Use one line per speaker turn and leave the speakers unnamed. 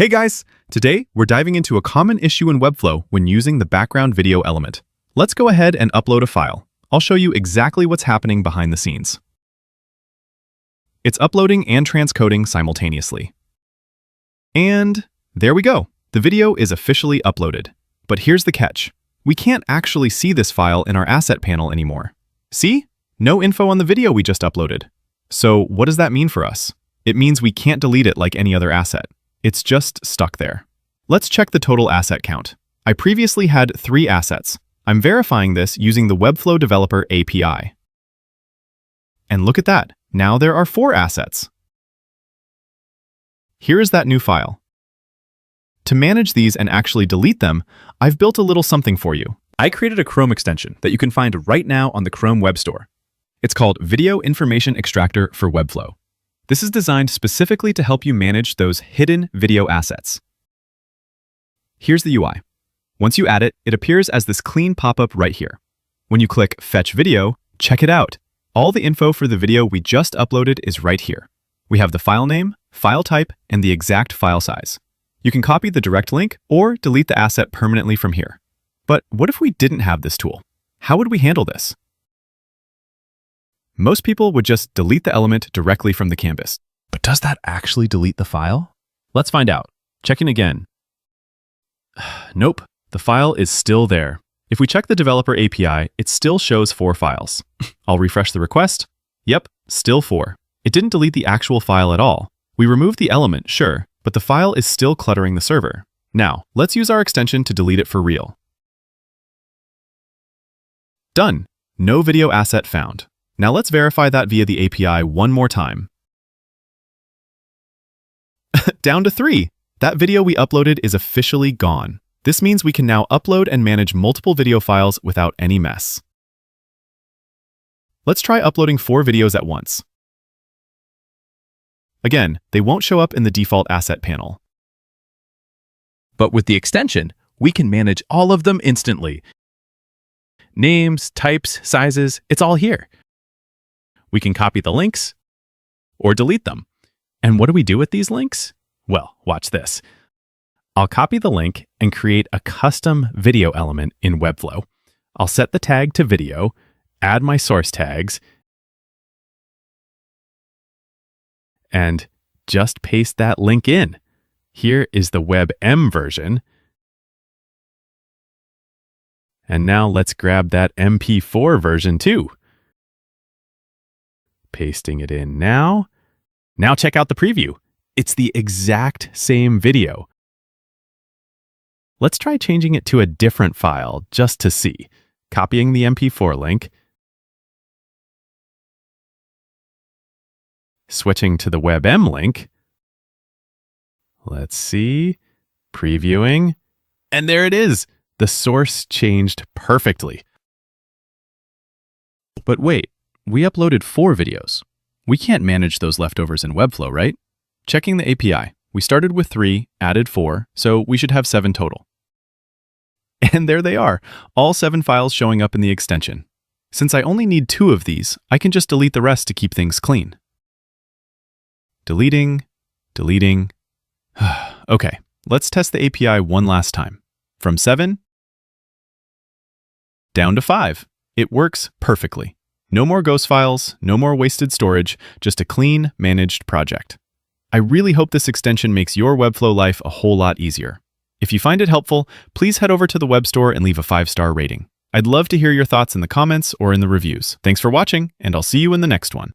Hey guys! Today, we're diving into a common issue in Webflow when using the background video element. Let's go ahead and upload a file. I'll show you exactly what's happening behind the scenes. It's uploading and transcoding simultaneously. And there we go. The video is officially uploaded. But here's the catch. We can't actually see this file in our asset panel anymore. See? No info on the video we just uploaded. So what does that mean for us? It means we can't delete it like any other asset. It's just stuck there. Let's check the total asset count. I previously had 3 assets. I'm verifying this using the Webflow Developer API. And look at that. Now there are 4 assets. Here is that new file. To manage these and actually delete them, I've built a little something for you.
I created a Chrome extension that you can find right now on the Chrome Web Store.
It's called Video Information Extractor for Webflow. This is designed specifically to help you manage those hidden video assets. Here's the UI. Once you add it, it appears as this clean pop-up right here. When you click Fetch Video, check it out. All the info for the video we just uploaded is right here. We have the file name, file type, and the exact file size. You can copy the direct link or delete the asset permanently from here. But what if we didn't have this tool? How would we handle this? Most people would just delete the element directly from the canvas.
But does that actually delete the file? Let's find out. Checking again.
Nope, the file is still there. If we check the developer API, it still shows 4 files. I'll refresh the request. Yep, still 4. It didn't delete the actual file at all. We removed the element, sure, but the file is still cluttering the server. Now, let's use our extension to delete it for real. Done. No video asset found. Now let's verify that via the API one more time. Down to 3. That video we uploaded is officially gone. This means we can now upload and manage multiple video files without any mess. Let's try uploading 4 videos at once. Again, they won't show up in the default asset panel.
But with the extension, we can manage all of them instantly. Names, types, sizes, it's all here. We can copy the links or delete them. And what do we do with these links? Well, watch this. I'll copy the link and create a custom video element in Webflow. I'll set the tag to video, add my source tags, and just paste that link in. Here is the WebM version. And now let's grab that MP4 version too. Pasting it in now. Now check out the preview. It's the exact same video. Let's try changing it to a different file just to see. Copying the MP4 link. Switching to the WebM link. Let's see. Previewing. And there it is. The source changed perfectly. But wait. We uploaded 4 videos. We can't manage those leftovers in Webflow, right? Checking the API, we started with 3, added 4, so we should have 7 total. And there they are, all 7 files showing up in the extension. Since I only need 2 of these, I can just delete the rest to keep things clean. Deleting. Okay, let's test the API one last time. From 7 down to 5. It works perfectly. No more ghost files, no more wasted storage, just a clean, managed project. I really hope this extension makes your Webflow life a whole lot easier. If you find it helpful, please head over to the web store and leave a 5-star rating. I'd love to hear your thoughts in the comments or in the reviews. Thanks for watching, and I'll see you in the next one.